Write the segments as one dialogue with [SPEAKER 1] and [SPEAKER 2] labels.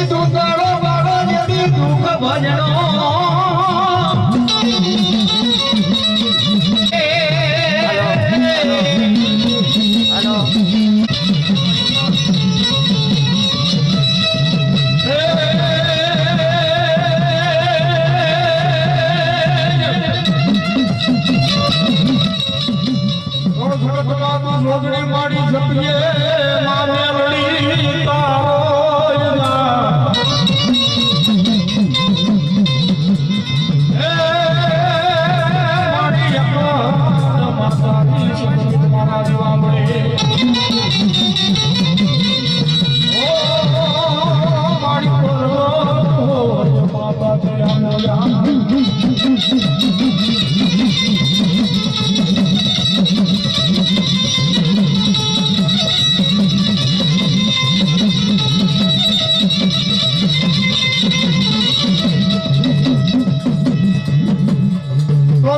[SPEAKER 1] તું તારો બાળો જેથી દુઃખ ભજનો રોગણી મારી જપીએ મારે લડી તારો મારી માતાની સંગીત મારા જીવામડે ઓ મારી માતા દયા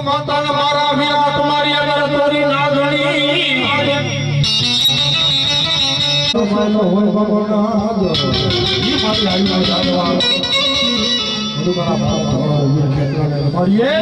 [SPEAKER 1] માતાને મારા વિરાટ મારી અગર તોરી ના ગણી માનો હોય ભગવાન ઈ મારી આવી જાવા બધું મારા ભાવ ખેતરાને મારીએ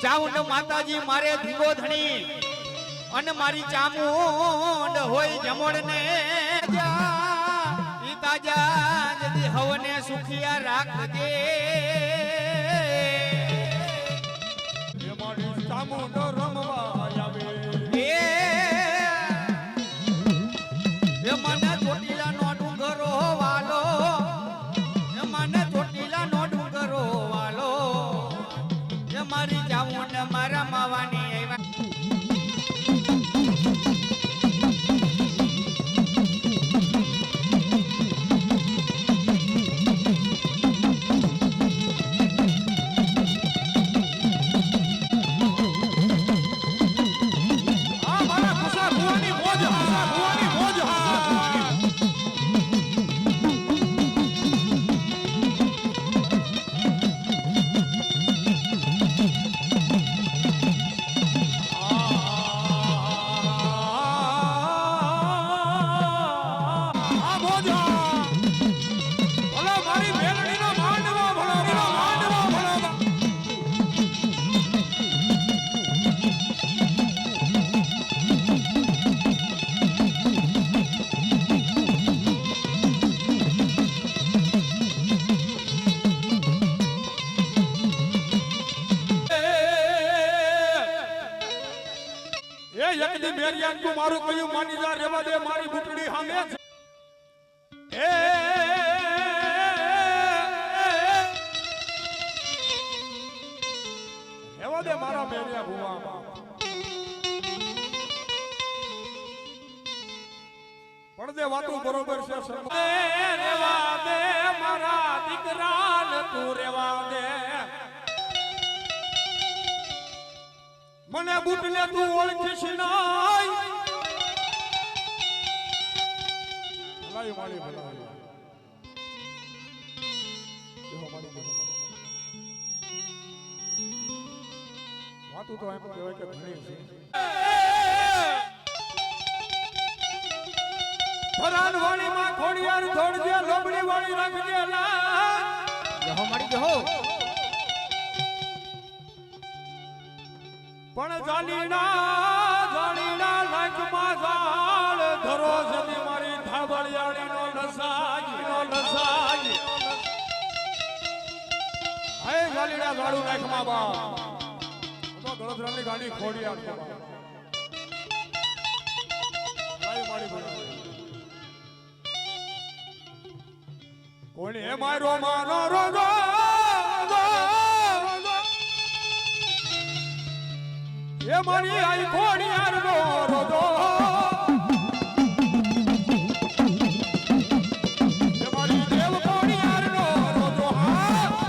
[SPEAKER 2] ચામુંડ માતાજી મારે ધીંગો ધણી અને મારી ચામુંડ હોય જમણ ને તાજા જદી હવને સુખિયા રાખજે મારી ચામુંડ રમવા આવે એ મને ચોટીલા નો ડુંગરો વાલો એ મને ચોટીલા નો ડુંગરો વાલો એ મારી ચામુંડ મારા માવાની
[SPEAKER 1] યાદ તું મારું કયું માની જા રેવા દે મારી બુટડી સામે એ રેવા દે મારા મેરિયા ભુવા પડદે વાતું બરોબર છે રેવા દે મારા દીકરા ને તું રેવા દે મને બુટલે તું ઓળખીશ નહીં ભલાઈ મારી ભલાઈ વાતું તો એમ કહેવાય કે ઘણી છે ફરાન વાળી માં ખોડિયાર ધોડજે લોબડી વાળી રાખજે લા
[SPEAKER 2] જહો મારી જહો
[SPEAKER 1] પણ જાણીના લાખમાં જાળ ધરો જતી મારી ધાબળિયાળીનો લસાઈ હે જાલીના જાળું લાખમાં બા તો ગળદરાની ગાડી ખોડિયાર છે મારી બોલા કોણે મારો માનો રોજો એ મારી આઈ ખોડિયાર નો રોજો એ મારી દેવ ખોડિયાર નો રોજો હા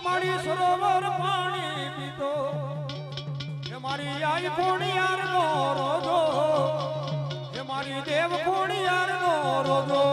[SPEAKER 1] મારી સરોવર પાણી પીતો એ મારી આઈ ખોડિયાર નો રોજો એ મારી દેવ ખોડિયાર નો રોજો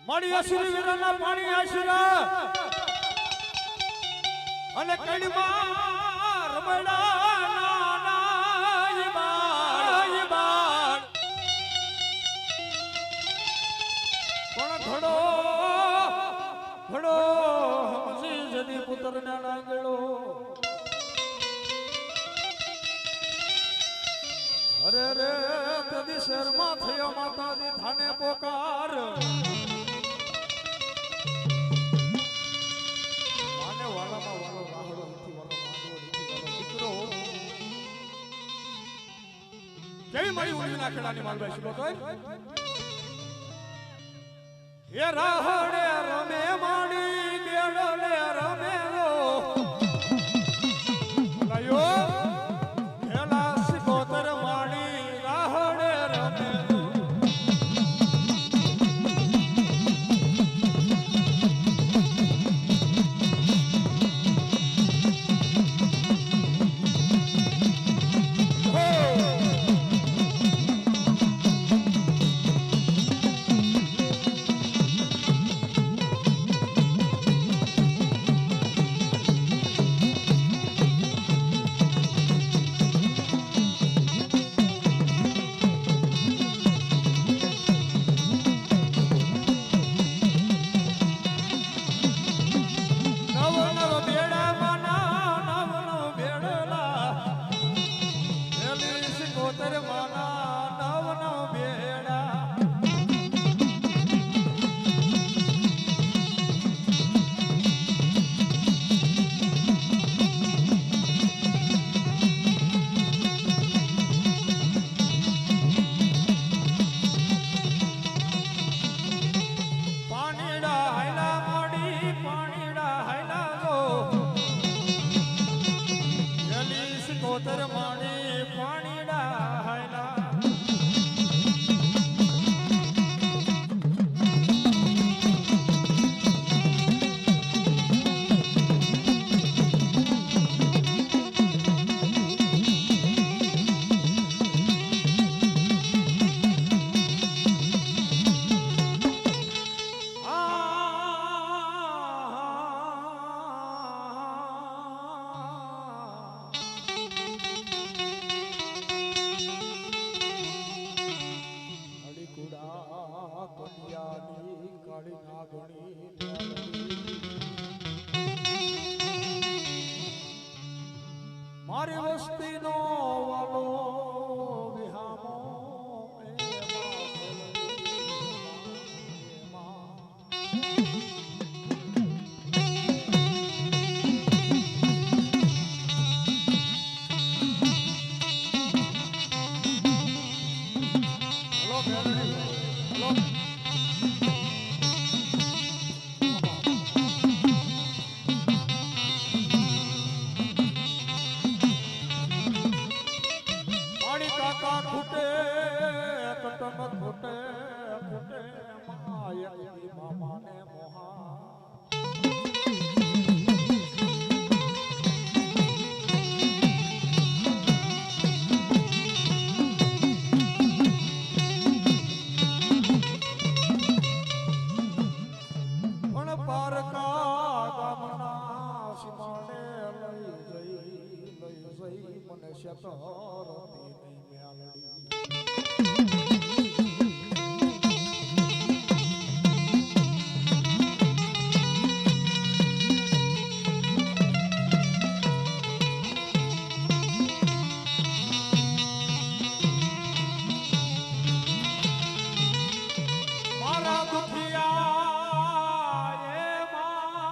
[SPEAKER 1] મારી અસુર વીરના પાણી આશરા અને કડીમાં રમડા નાના બાળ પણ ઘડો હમસી જદી પુત્રના નાંગળો અરે રે તદી શહેરમાં થયો માતાજી થાને પોકાર કેવી મારી ઉડી નાખેલાની માલભાઈ શીખો તો એ રાહડે રમે માડી ગેડલે રમે લો લાયો એલા શીખોતર માડી રાહડે રમે મારી કાકા ખૂટે કટન ખૂટે ખૂટે માયકી મામાને મોહા પણ પારકા ગામના સીમાડે લઈ જઈ મને શતરતી નહીં મ્યાલડી મારા દુખિયા એ મારી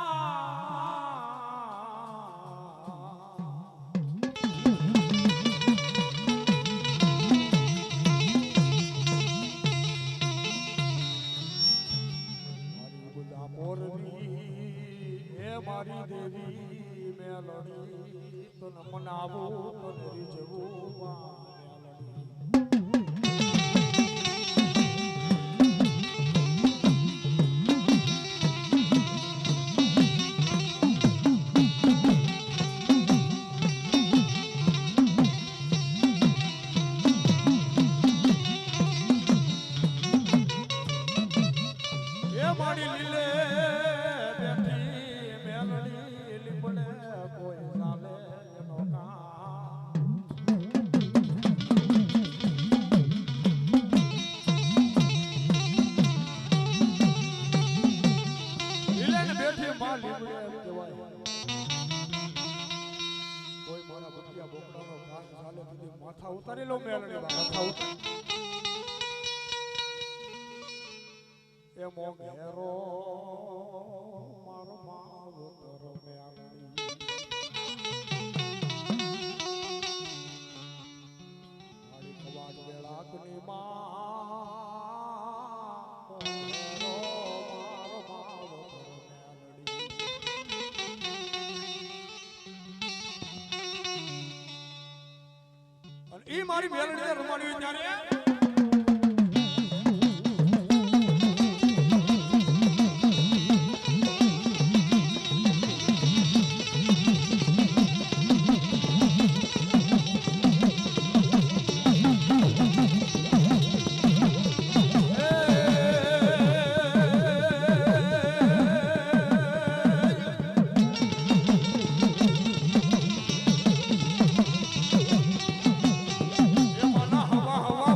[SPEAKER 1] ગુદા મોરલી એ મારી દેવી મેલડી તન મનાવું તન રીઝવું મેલડી મારી લીલે બેઠી મેલડી લીપડે કોઈ ચાલે એનો કામ લીલે ને બેઠી માં લીપડે કહેવાય કોઈ મારા બટિયા બોકડાનો ભાગ ચાલે કીધી માથા ઉતારી લો મેલડી માથા ઉતાર એ મોઘેરો મારો માવતર મેલડી મારી કવાડ વેળાકની માં મોઘેરો મારો માવતર મેલડી અને ઈ મારી મેલડી રમાડી ત્યારે હવા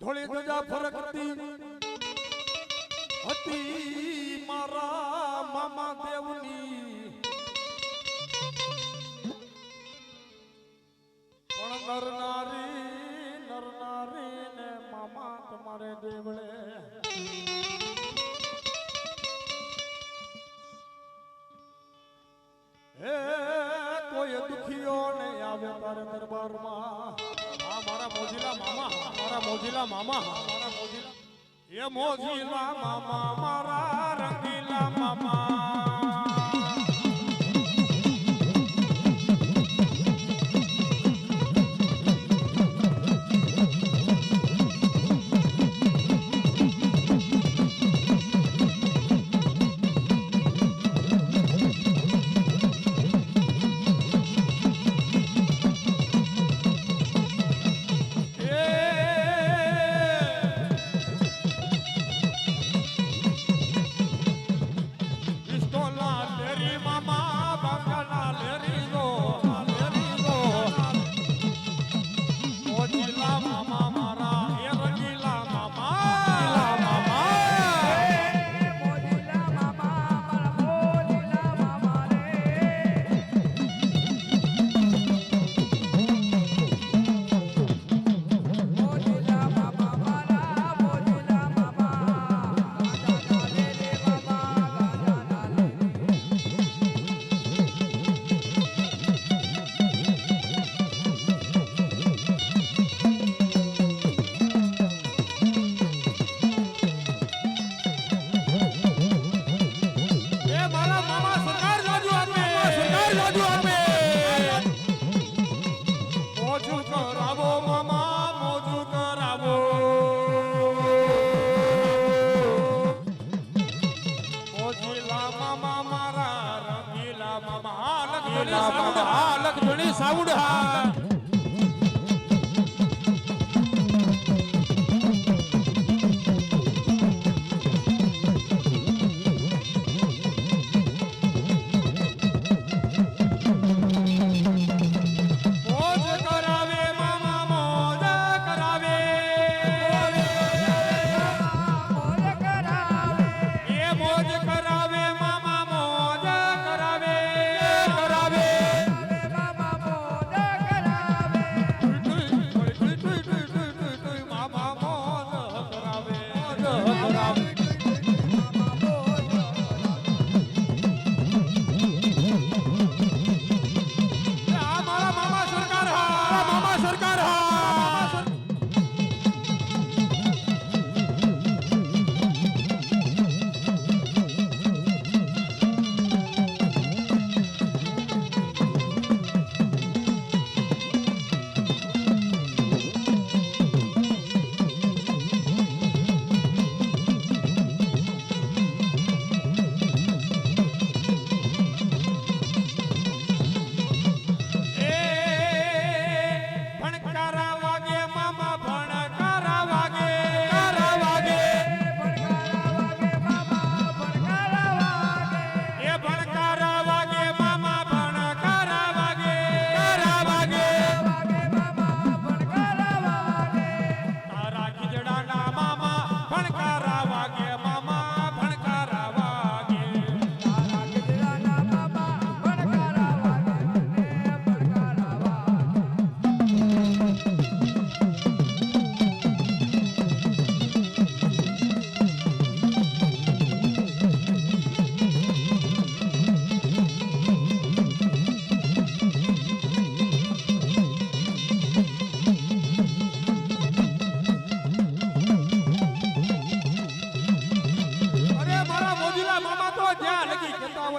[SPEAKER 1] ધોળી ધજા ફરકતી હતી મારા મામા દેવની પણ નરનારી ને મામા તમારે દેવળે હે કોઈ દુખીઓ ને આવે તારે દરબારમાં આ મારા મોજીલા મામા મારા મોજીલા મામા મારા મોજીલા એ મોજીલા મામા મારા રંગીલા મામા લખજણી સાઉડ હા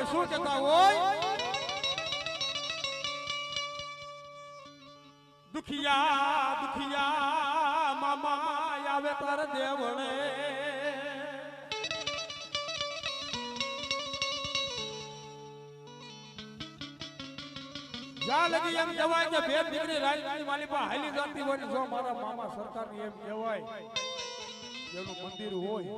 [SPEAKER 1] શું કહેતા હોય દુખિયા દુખિયા મામા આવે તાર દેવળે જ્યાં લગી એમ કહેવાય કે બે દીકરી રાજની માલિપા હાલી જતી હોય જો મારા મામા સરકારની એમ કહેવાય જેનું મંદિર હોય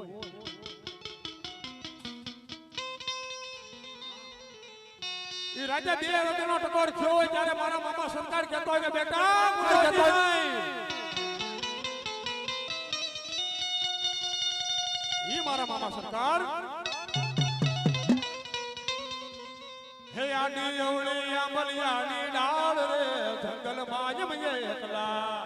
[SPEAKER 1] ઈ રાજા બે રતનો ટકોર થયો હોય ત્યારે મારા મામા સરકાર કહેતો હોય કે બેટા કહેતો મારા મામા સરકાર હે આડી અવળી આંબલિયાની ડાળ રે જંગલમાં જમજે એકલા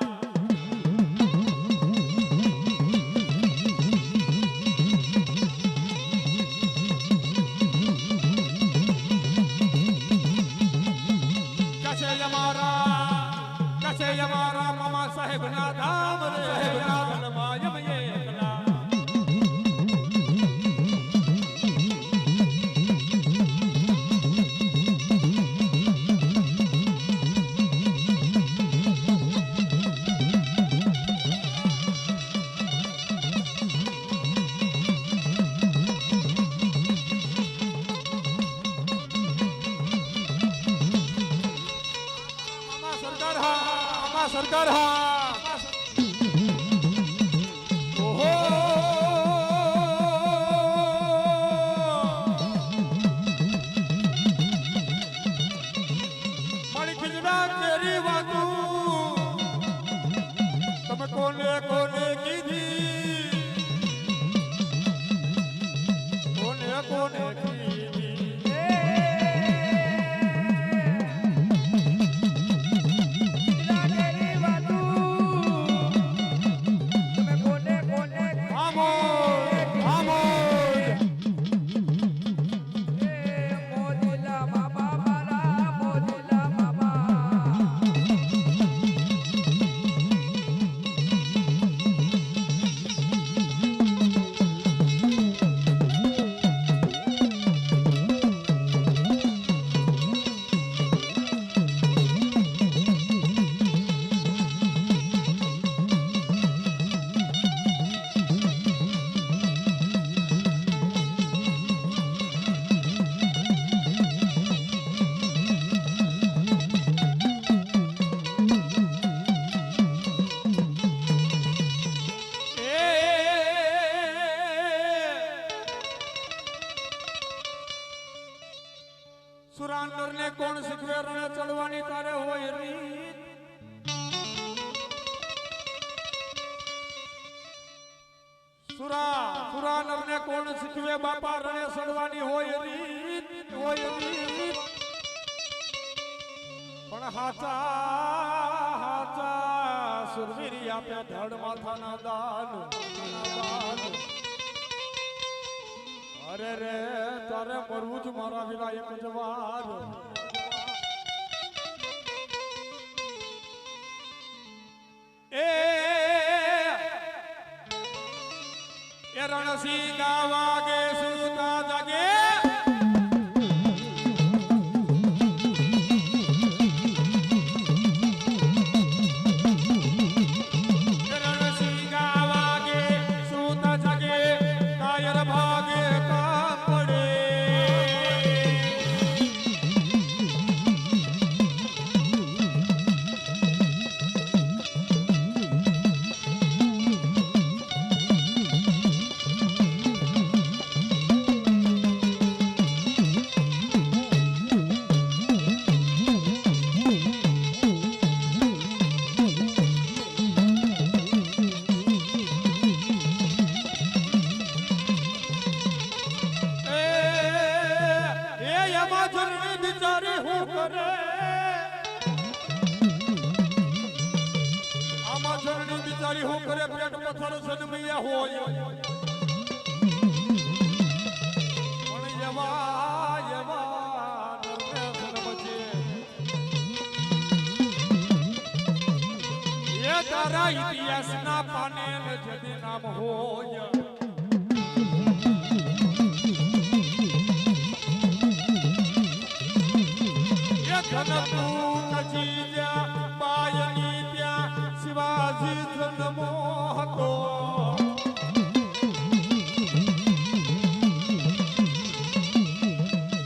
[SPEAKER 1] કસે અમારા મામા સાહેબ ના ધામ રે જંગલમાં જમજે એકલા સરકાર હા ઓહો મારી ખીજડા તેરી વાતું તમે કોને કોને કીધી કોને કોને કીધી સુરાંદર ને કોણ શીખવે રણે ચડવાની તારે હોય રીત સુરાંદર ને કોણ શીખવે બાપા રણે ચડવાની હોય રીત પણ હાચા સુરવીરી આપે ધડ માથાના દાન અરે રે તારે મરવું જ મારા વિના એક જ વાર એ રણસી ગાવાગે સુતા જાગે બિચારી હું કરે પેટ પથ્થર સનમૈયા હોય પણ એવા નરમે એ તારા ઇતિહાસના પાને જદી નામ હોય એ ધનપૂત જીજા પાયની ત્યાં શિવાજી જન્મો હતો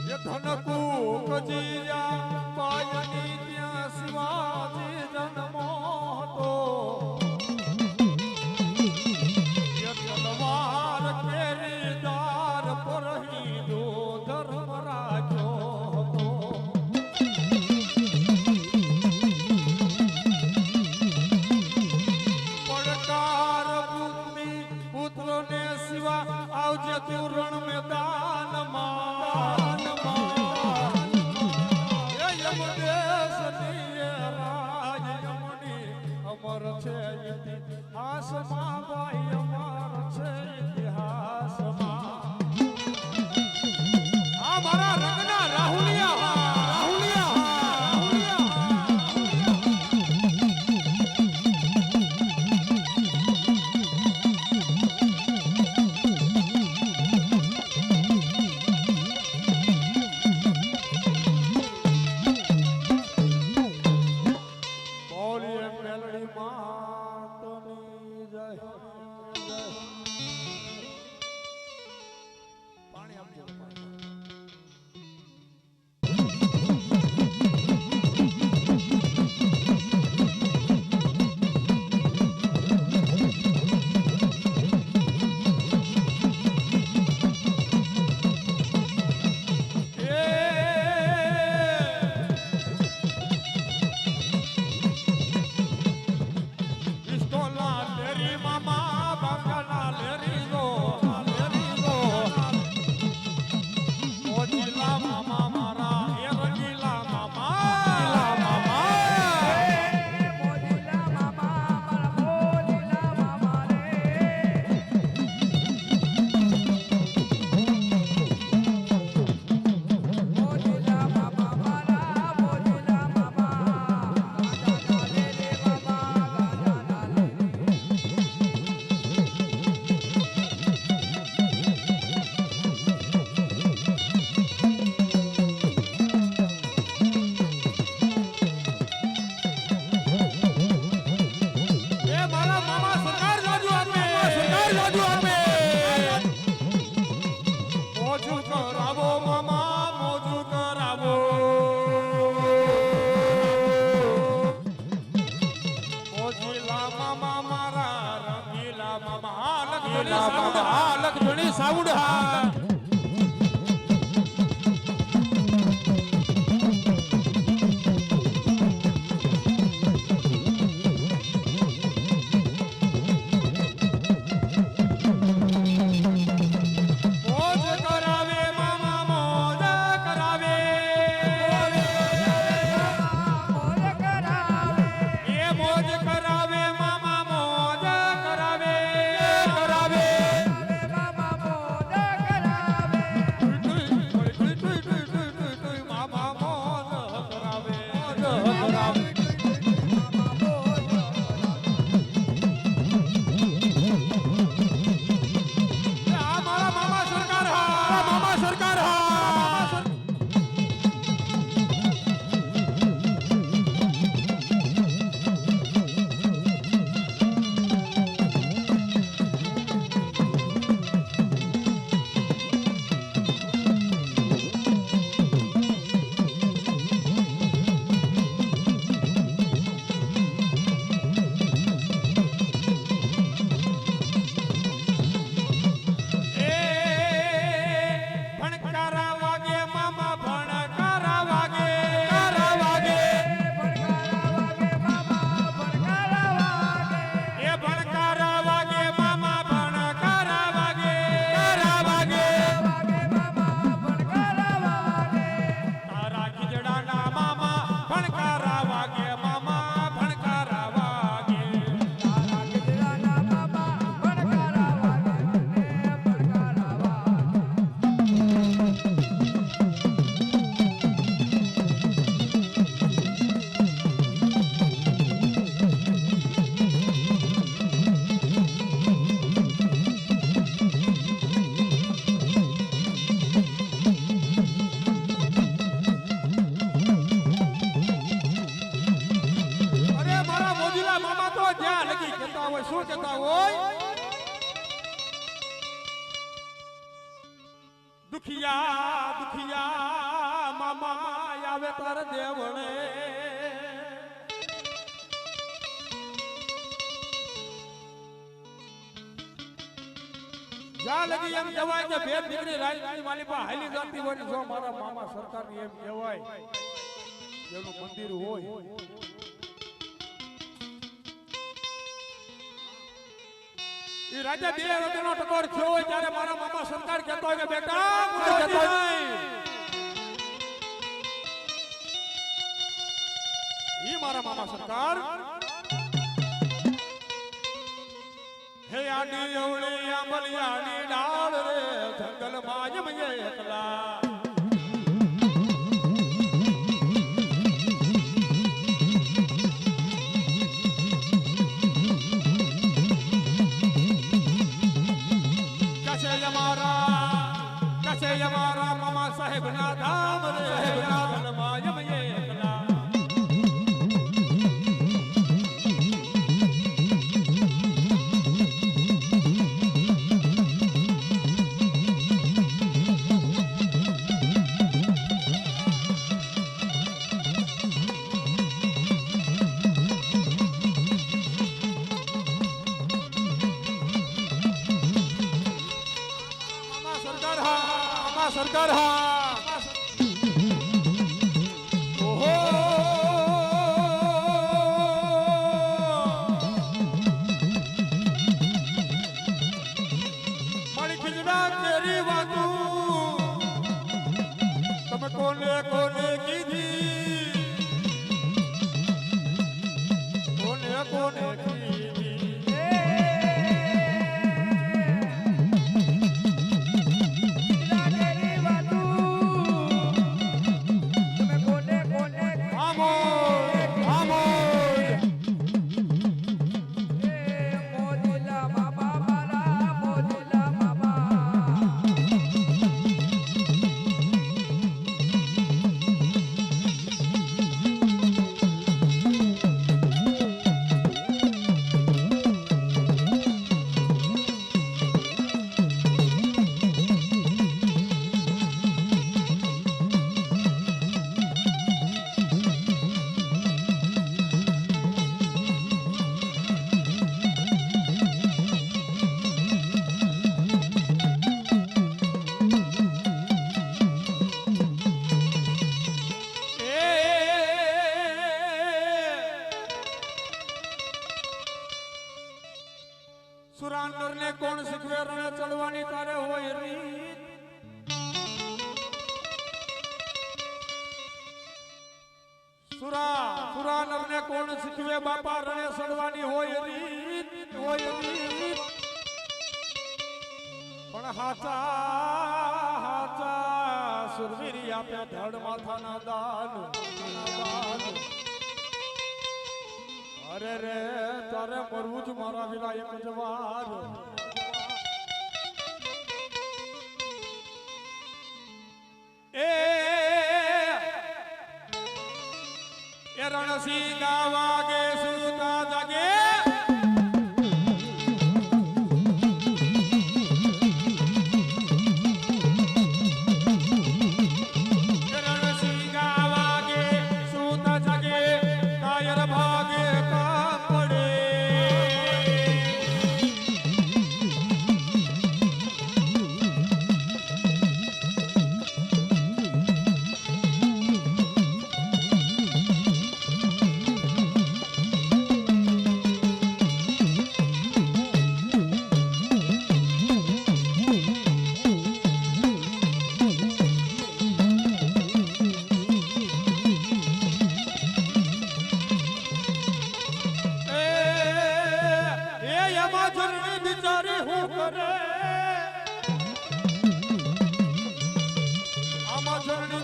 [SPEAKER 1] એ ધનકૂક જીજા પાયની ત્યાં શિવાજી જન્મો હતો એ તલવાર કેરી દાર પર હિંદુ ધર્મ રાખ્યો હતો લખધણી સાઉન્ડ હા શું કહેતા હોય દુખિયા દુખિયા મામા આવે તાર દેવળે જ્યાં લગી એમ કહેવાય કે બે દીકરી રાજની માલી પર હાલી જતી હોય જો મારા મામા સરકારની એમ કહેવાય જેનું મંદિર હોય ઈ રાજા બે રતનો ટકોર થયો હોય ત્યારે મારા મામા સરકાર કહેતો હોય કે બેટા કહેતો ઈ મારા મામા સરકાર હે આડી અવળી આંબલિયાની ડાળ રે જંગલ માં જમયે એકલા हमारा मामा साहेब ना धाम रे साहेब ना धाम यम ये एकला હર હા ઓહો મારી ખીજડા તેરી વાતું તમે કોને કોને કીધી કોને કોને કીધી સુરાંદર ને કોણ શીખવે રણે ચડવાની તારે હોય રીત સુરાંદર ને કોણ શીખવે બાપા રણે ચડવાની હોય રીત પણ હાચા સુરવીરી આપે ધડ માથાના દાન અરે રે તારે મરવું જ મારા વિના એક જ વાર એ રણસી ગાવાગે સુતા જાગે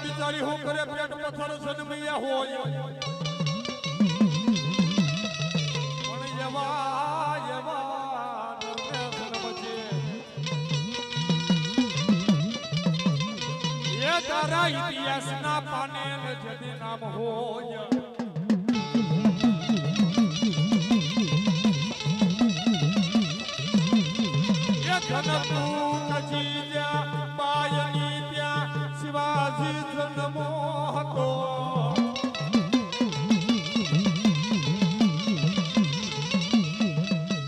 [SPEAKER 1] બિચારી હું કરે પેટ પથ્થર સનમૈયા હોય પણ એવા નરમેસન એ તારા ઇતિહાસના પાને જદી નામ હોય જનકપુર જીજા બાયની ત્યાં શિવાજી જન્મો હતો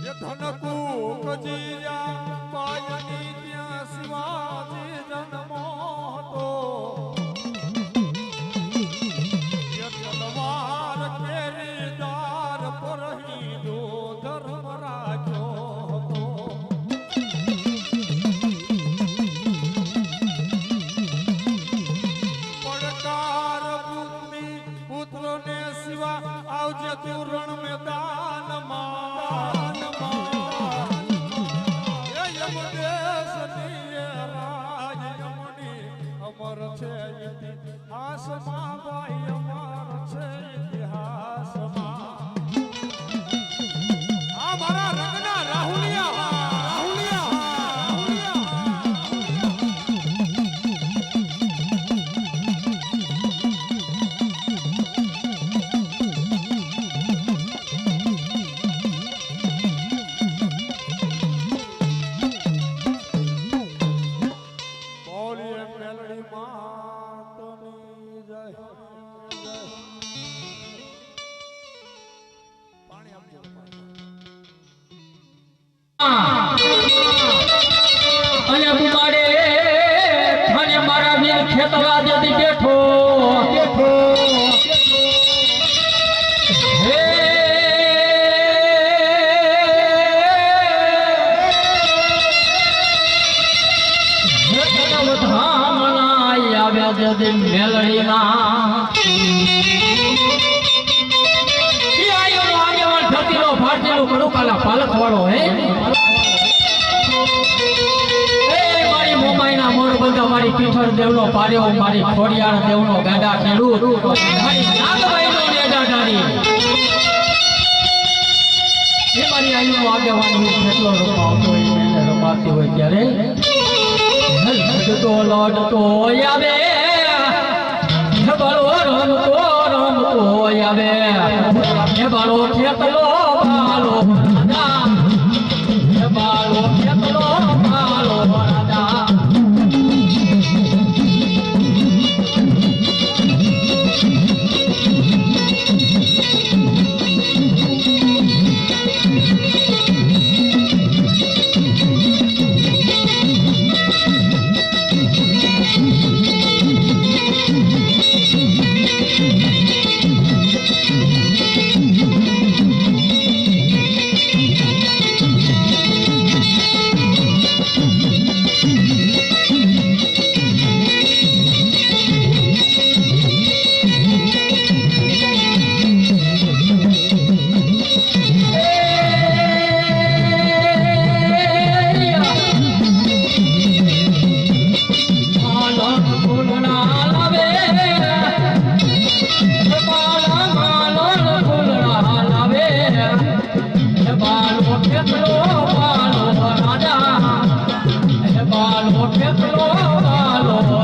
[SPEAKER 1] એ ધનકુક જીજા બાયની ત્યાં શિવાજી જન્મો હતો એ તલવાર કેરીદાર પરહી દો ધર્મ રાખ્યો આવજે તું રણ મેદાનમાં એ યમદેશ ની રાજ યમની અમર છે ઇતિહાસમાં ભાઈ અમર છે ઇતિહાસમાં આ મારા રંગના રાહુલિયા
[SPEAKER 3] અને બુમાડે થાને મારા ખેતરા જેથી બેઠો હે આવ્યા જેથી મેલડીના પાલક વાળો હે મારી મોમાઈના મોર બંધા મારી પીઠળ દેવનો પાર્યો મારી ખોડિયાળ દેવનો ગાડા ખેડૂત મારી નાગબાઈનો નેજા ડારી એ મારી આયુનો આગેવાની કેટલો રમાવતો હોય એને રમાતી હોય ત્યારે લડતો લડતો આવે બળો રમતો આવે એ બળો ખેતલો બાલો બાલો ખેતલો બાલો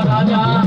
[SPEAKER 3] રાજા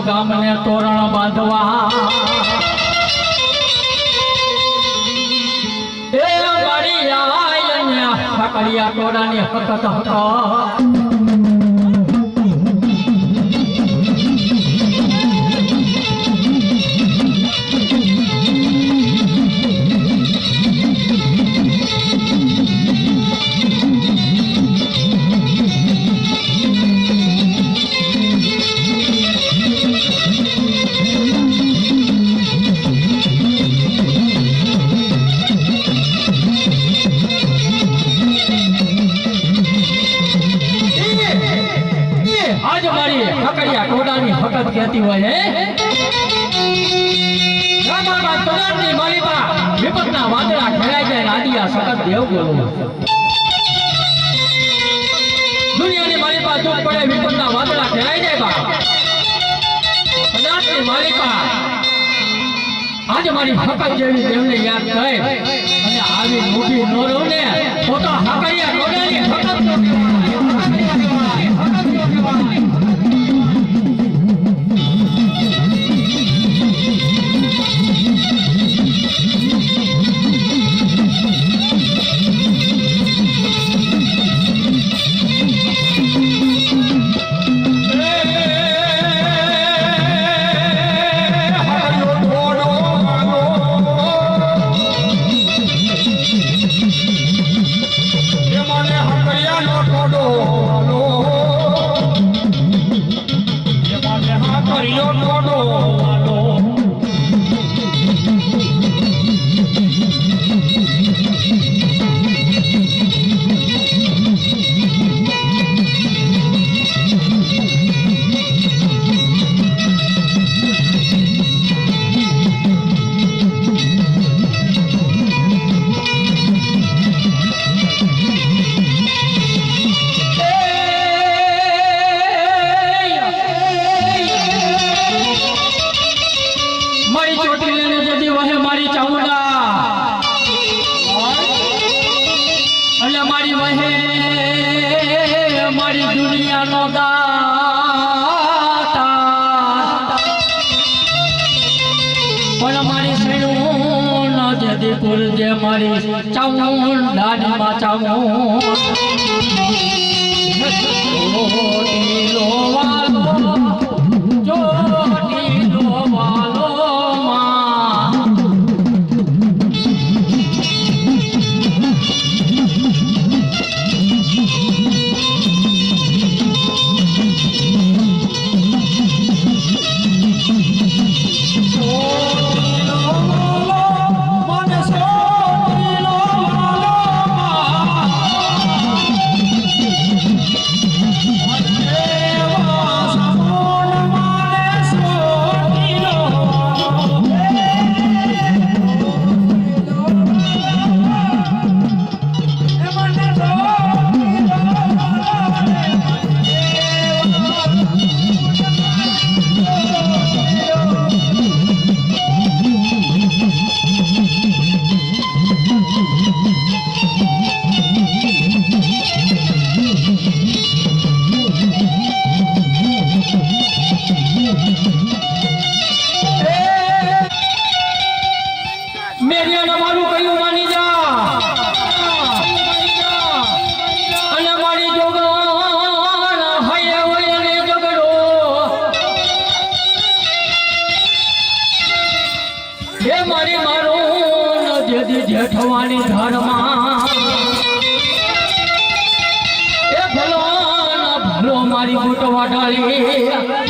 [SPEAKER 3] ગામને તોરણ બાંધવા એ મારી આયન્યા ફકડિયા ટોડાની હકત હતા હકત કહેતી હોય હે ગામમાં તોરણની માલિકા વિપતના વાદળા ખેલાઈ જાય આદિયા સખત દેવ બોલો દુનિયાની માલિકા દુઃખ પડે વિપતના વાદળા ખેલાઈ જાય બા પદાર્થની માલિકા આજે મારી હકત જેવી દેવને યાદ કરે અને આવી મોટી નોરો ને પોતા હકરિયા ગોડાની હકત
[SPEAKER 1] મને
[SPEAKER 3] મારી ચોટી લઈને જતી વહે મારી ચામુંડા અને મારી વહે મારી દુનિયાનો દાતા પણ મારી સૈનું ન જતી કુલ જે મારી ચામુંડાની માં ચામુંડ ચોટીલો વાલો ચોટીલો વાલો માં જેઠવાની ધરમાં એ ભલો ના ભલો મારી ગોટવા ડાળી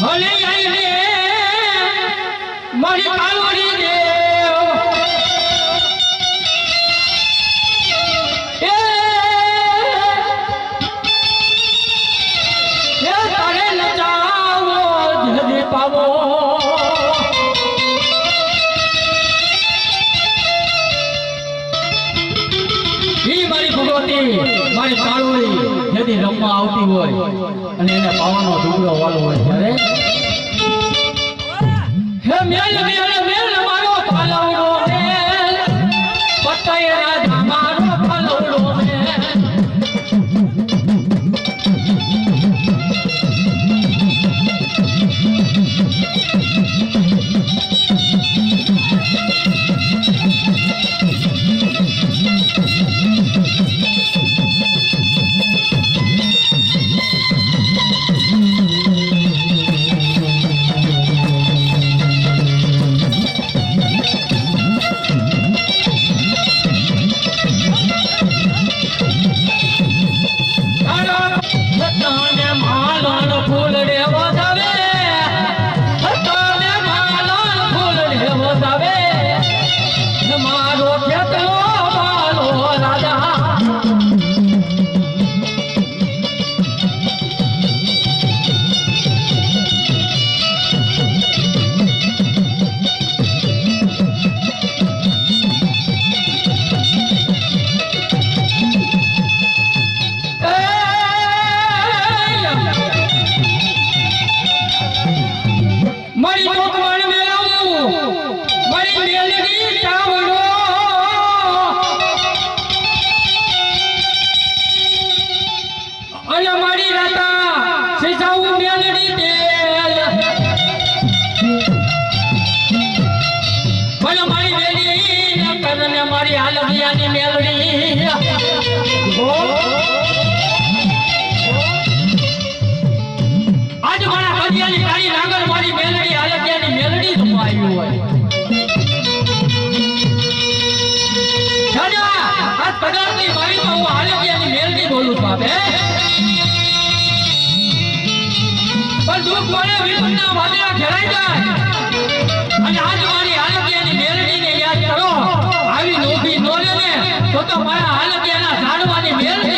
[SPEAKER 3] ભલે આઈ રે મારી કાળવડી દેવ એ તારે નચાવો જલ્દી પાવો ઈ મારી ભગવતી મારી કાળવડી જેથી રમવા આવતી હોય અને એને પાવાનો ડુંગરો વાલો હોય ત્યારે હે મેલ મેલ મેલ મારો પાલવડો મેલ પટાય રાજા મારો પાલવડો મેલ મારી હાલવિયાની મેલડી આજ મારા કડિયાની કાળી નાગર મારી મેલડી હાલવિયાની મેલડી ધુમા આવ્યું હોય દાદા આજ પદાર્થની મારી તો હું હાલવિયાની મેલડી બોલું છું આપે પણ દુઃખ પડે વિપતના વાદળા ઘેરાઈ જાય અને આજ મારી હાલવિયાની મેલડીને યાદ કરો આવી નોભી નો લે ને તો મારા હાલતિયાના ઝાડવાની મેલ છે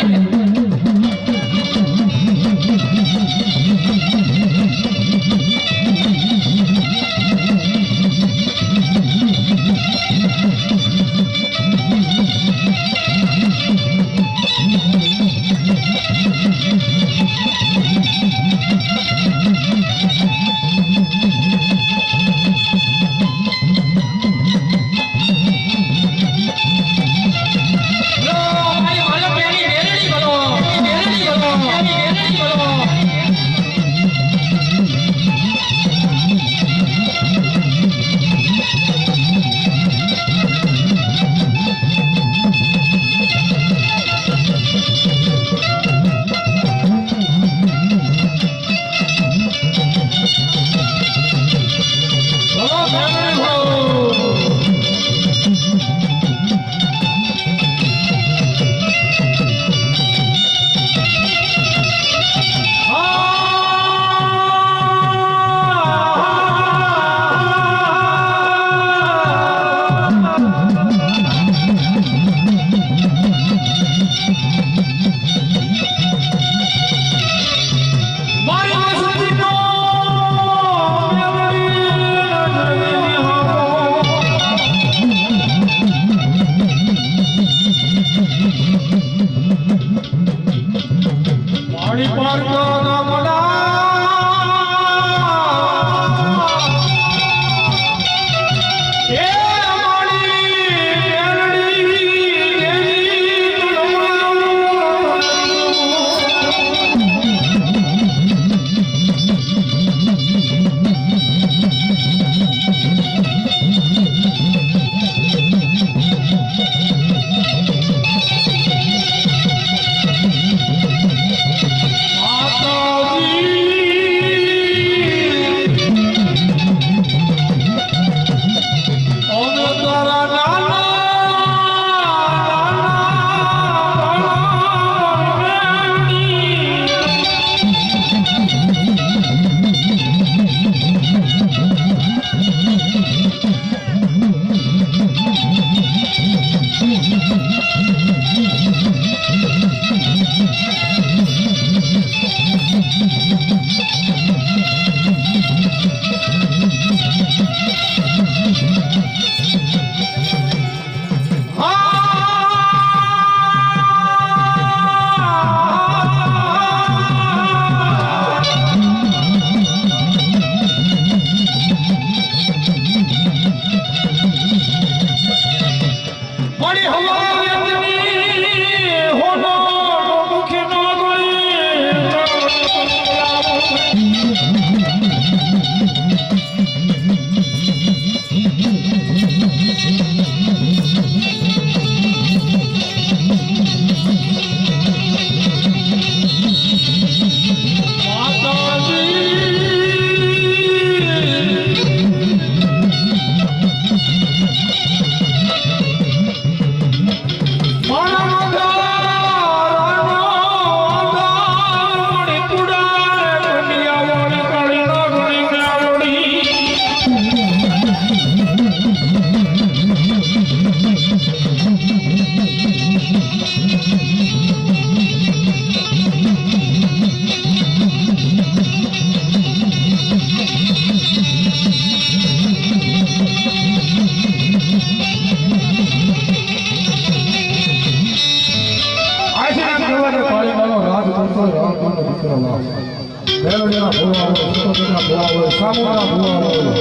[SPEAKER 1] માશાઅલ્લાહ મેલડીના ભૂવા હોય સતોના ભૂવા હોય સામુના ભૂવા હોય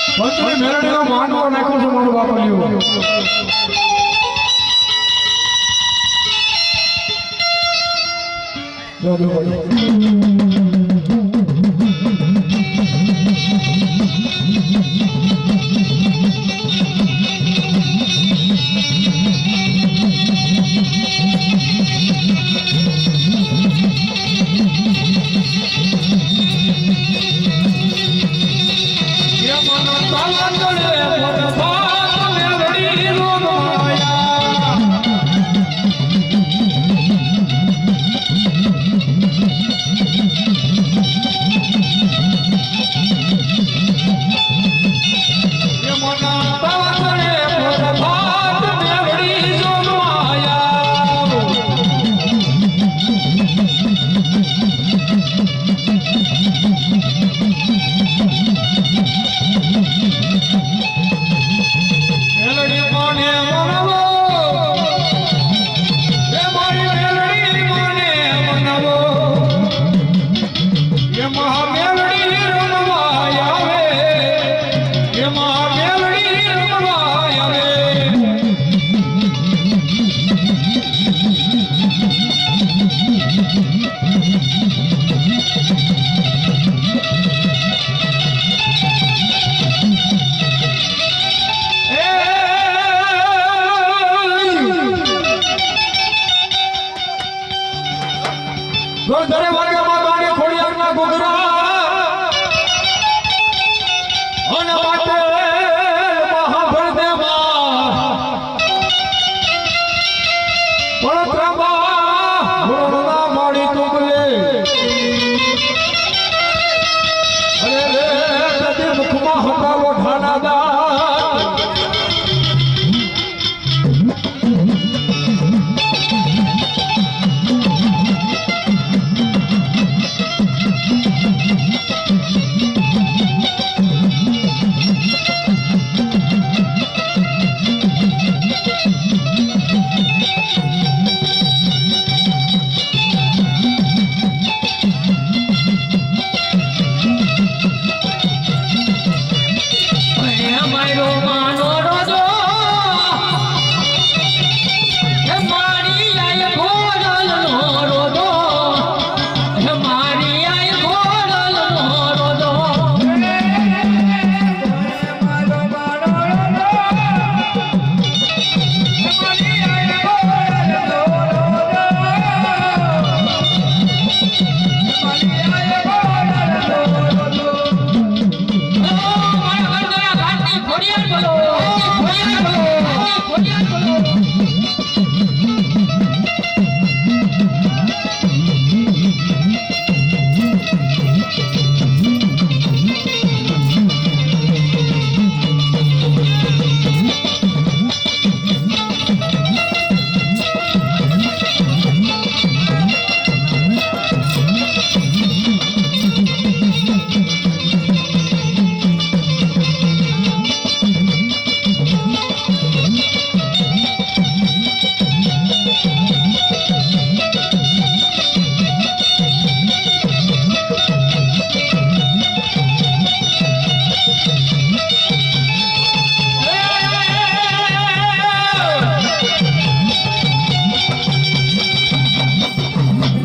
[SPEAKER 1] પંચમી મેલડીનો માંડવો નાખ્યો છે મારું બાપલિયું જો દરે વાગ્યામાં ગાડી ખોડિયારના ઘૂઘરા અને વાટે મહાભળદેમાં પડત્રામાં ઘોડના માડી ટુકલે અરે રે નદી મુખમાં હટાવો ઢાના દા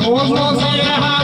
[SPEAKER 1] Oh,